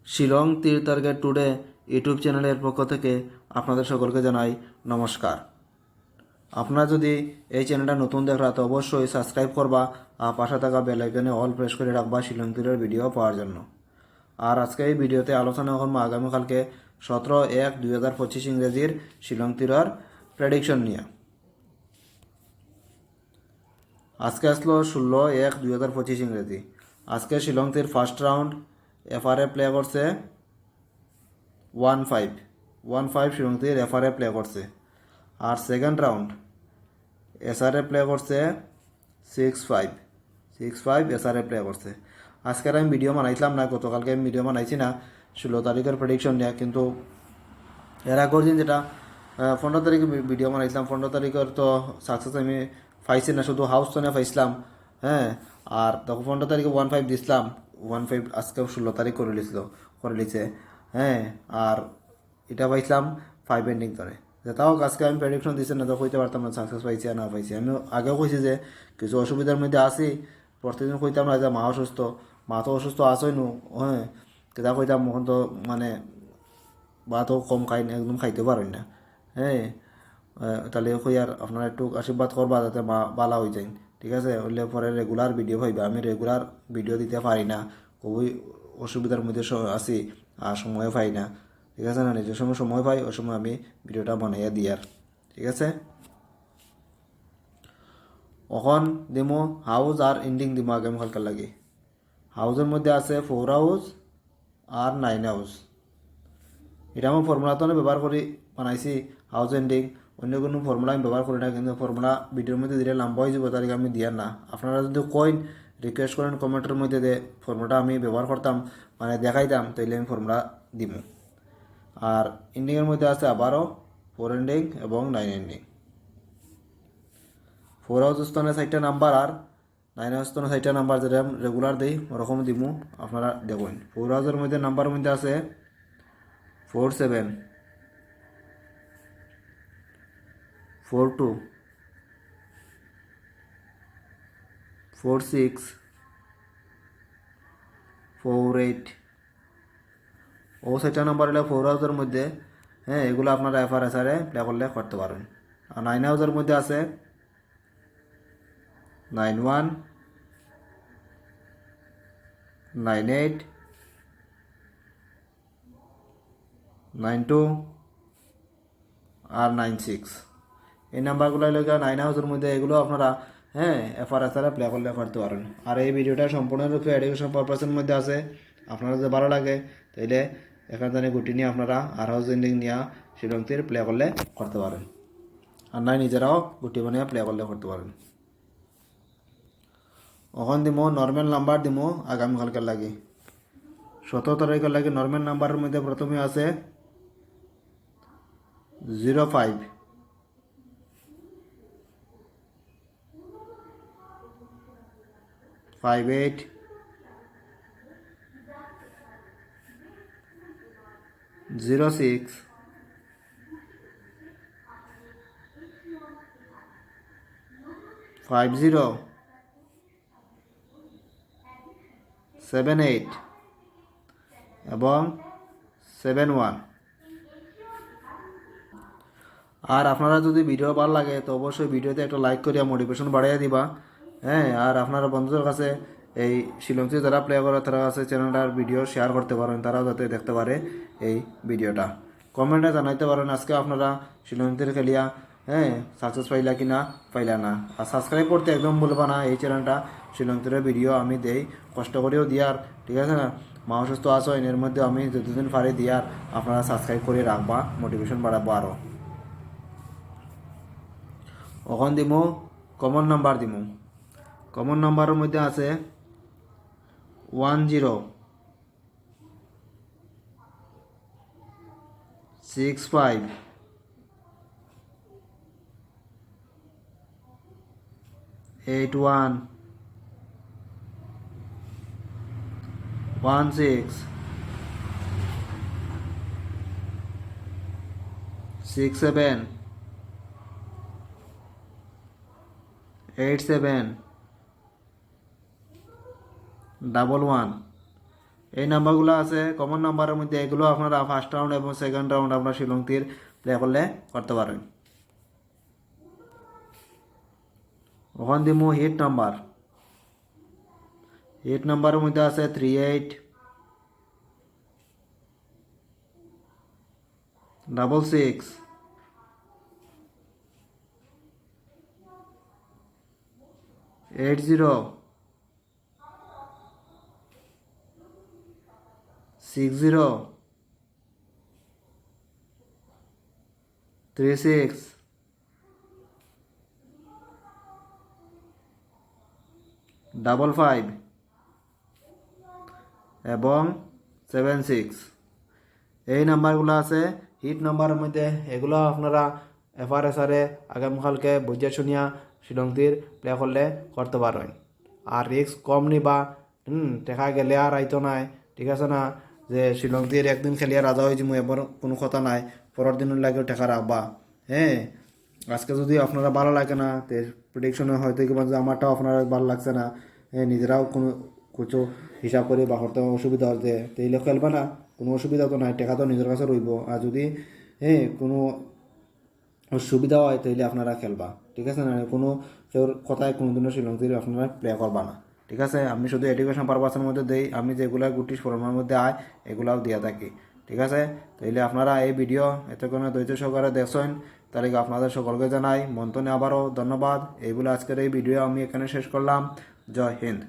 শিলং তীর target today YouTube চ্যানেলের পক্ষ থেকে আপনাদের সকলকে জানাই নমস্কার। আপনারা যদি এই চ্যানেলটা নতুন দেখরা তো অবশ্যই সাবস্ক্রাইব করবা আর পাশে থাকা বেল আইকনে অল প্রেস করে রাখবা শিলং তীরের ভিডিও পাওয়ার জন্য। আর আজকে এই ভিডিওতে আলোচনা করবো আগামীকালকে 17/1/2025 ইংরেজির শিলং তীরের প্রেডিকশন নিয়ে। আজকে আসলো 16/1/2025 ইংরেজি। আজকে শিলং তীর ফার্স্ট রাউন্ড এফআরএ প্লে করছে 1-5 শিলং তীর এফআরএ প্লে করছে। আর সেকেন্ড রাউন্ড এসআরএ প্লে করছে 6-5 এসআরএ প্লে করছে। আজকের আমি ভিডিও বানাইছিলাম না, গতকালকে আমি ভিডিও বানাইছি না 16 তারিখের প্রেডিকশন নিয়ে, কিন্তু এর আগের দিন যেটা 15 তারিখে ভিডিও বানাইছিলাম, 15 তারিখের তো সাকসেস আমি পাইছি না, শুধু হাউস তো পাইছিলাম। হ্যাঁ, আর তখন 15 তারিখে 1-5 দিছিলাম, 1-5 আজকে 16 তারিখ করে লিছে। হ্যাঁ, আর এটা পাইছিলাম 5 এন্ডিং ধরে। তাও আজকে আমি প্রেডিকশন দিচ্ছি না, তো কইতে পারতাম না সাকসেস পাইছি আর না পাইছি। আমি আগেও কইছি যে কিছু অসুবিধার মধ্যে আছি, প্রতিদিন কইতাম না যে মা অসুস্থ, মা তো অসুস্থ আসই নু। হ্যাঁ, কেটা কইতাম এখন তো মানে ভাতও কম খাই না, একদম খাইতে পারেন না। হ্যাঁ, তাহলে কই আর আপনারা একটু আশীর্বাদ করবা যাতে মা বালা হয়ে যায়। ঠিক আছে, হইলে পরে রেগুলার ভিডিও পাইবা। আমি রেগুলার ভিডিও দিতে পারি না, খুবই অসুবিধার মধ্যে আছি আর সময় পাই না। ঠিক আছে না, নিজের সময় পাই ওই সময় আমি ভিডিওটা বানাইয়া দিই। আর ঠিক আছে, এখন দিমো হাউস আর এন্ডিং দিমো আগামীকালকার লাগে। হাউসের মধ্যে আছে 4 হাউস আর 9 হাউস। এটা আমি ফর্মুলা তো ব্যবহার করি বানাইছি হাউস এন্ডিং, অন্য কোনো ফর্মুলা আমি ব্যবহার করি না, কিন্তু ফর্মুলা ভিডিওর মধ্যে দিলে লম্বা হয়ে যাবে, তারিখ আমি দিয়ার না। আপনারা যদি কইন রিকোয়েস্ট করেন কমেন্টের মধ্যে যে ফর্মুলাটা আমি ব্যবহার করতাম মানে দেখাইতাম, তাইলে আমি ফর্মুলা দিব। আর এন্ডিংয়ের মধ্যে আছে আবারও 4 এন্ডিং এবং 9 এন্ডিং। 4 হাউস স্থানে 4টা নাম্বার আর 9 হাউস স্থানে 4টা নাম্বার, যেটা রেগুলার দিই ওরকম দিব। আপনারা দেখুন 4 হাউসের মধ্যে নাম্বারের মধ্যে আছে 4-7, 4-2, 4-6, 4-8। ও 4টা নাম্বার হলে 4 হাউসের মধ্যে। হ্যাঁ, এগুলো আপনারা এফআরএসআরে প্লে করলে করতে পারেন। আর 9 হাউসের মধ্যে আছে 9-1, 9-8, 9-2 আর 9-6। এই নাম্বারগুলো লেগে 9 হাউসের মধ্যে, এগুলো আপনারা হ্যাঁ এফআরএসআরে প্লে করলে করতে পারেন। আর এই ভিডিওটা সম্পূর্ণরূপে এডুকেশন পারপাসের মধ্যে আছে। আপনারা যদি ভালো লাগে তাইলে এখান থেকে গুটি নিয়ে আপনারা আর হাউস এন্ডিং নিয়ে শিলং তীর প্লে করলে করতে পারেন, আর নাই নিজেরাও গুটি বানিয়ে প্লে করলে করতে পারেন। ওখান দিমো নর্মাল নাম্বার দিমো আগামীকালকের লাগে 17 তারিখের লাগে। নর্মাল নাম্বারের মধ্যে প্রথমে আছে 0-5, 5-8, 0-6, 5-0, 7-8 এবং 7-1। আর আপনারা যদি ভিডিও ভালো লাগে তো অবশ্যই ভিডিওতে একটা লাইক করিয়া মোটিভেশন বাড়াইয়া দিবা। হ্যাঁ, আর আপনারা বন্ধুদের কাছে এই শিলংতে যারা প্লে করে তারা কাছে চ্যানেলটার ভিডিও শেয়ার করতে পারেন, তারাও যাতে দেখতে পারে এই ভিডিওটা। কমেন্টে জানাইতে পারেন আজকে আপনারা শিলংতে খেলিয়া হ্যাঁ সাকসেস পাইলা কি না পাইলা না। আর সাবস্ক্রাইব করতে একদম বলবা না, এই চ্যানেলটা শিলংতের ভিডিও আমি দেই, কষ্ট করেও দিয়ার। ঠিক আছে না, মা অসুস্থ আসো এর মধ্যে আমি যতদিন পারি দিয়ার, আপনারা সাবস্ক্রাইব করে রাখবা, মোটিভেশন বাড়াবো আরও। ওখান দিমু কমন নাম্বার দিমু। কমন নাম্বারের মধ্যে আছে 10, 65, 81, 16, 67, 87, 11, এই নাম্বারগুলো আছে কমন নাম্বারের মধ্যে, এগুলো আপনারা ফার্স্ট রাউন্ড এবং সেকেন্ড রাউন্ড আপনার শিলংটির প্লে করলে করতে পারেন। ওখান দিমু হিট নাম্বার। হিট নাম্বারের মধ্যে আছে 38 66 80 60 36 55 এবং 76। এই নাম্বারগুলো আছে হিট নাম্বারের মধ্যে। এগুলো আপনারা এফআরএসআরে আগামীকালকে বুঝে শুনিয়া শিলংটির প্লে করলে করতে পারেন। আর রিস্ক কম নিবা, টেকা গেলে আর আইতো নাই, ঠিক আছে না? যে শিলংটির একদিন খেলিয়া রাজা হয়ে যাবো এবার কোনো কথা নাই, পরের দিনের লাগেও টেকা রাখবা। হ্যাঁ, আজকে যদি আপনারা ভালো লাগে না তো প্রেডিকশনে হয়তো কিংবা যে আমারটাও আপনারা ভালো লাগছে না, নিজেরাও কোনো কিছু হিসাব করে বা করতে অসুবিধা হচ্ছে, তো এইগুলো খেলবা না, কোনো অসুবিধা তো নাই, টাকা তো নিজের কাছে রইব। আর যদি কোনো সুবিধা হয় তাহলে আপনারা খেলবা, ঠিক আছে না? কোনো কেউ কথায় কোনো দিনও শ্রীলঙ্কার আপনারা প্লে করবা না, ঠিক আছে? আমি শুধু এডুকেশন পারপাসের মধ্যে দেই, আমি যেগুলো গুটি ফোরামের মধ্যে আয় এগুলাও দিয়া থাকি, ঠিক আছে? তাইলে আপনারা এই ভিডিও এতক্ষণ ধৈর্য সহকারে দেখছেন, তাহলে আপনাদের সকলকে জানাই মন্তনে আবারও ধন্যবাদ। এইগুলো আজকের এই ভিডিও আমি এখানে শেষ করলাম। জয় হিন্দ।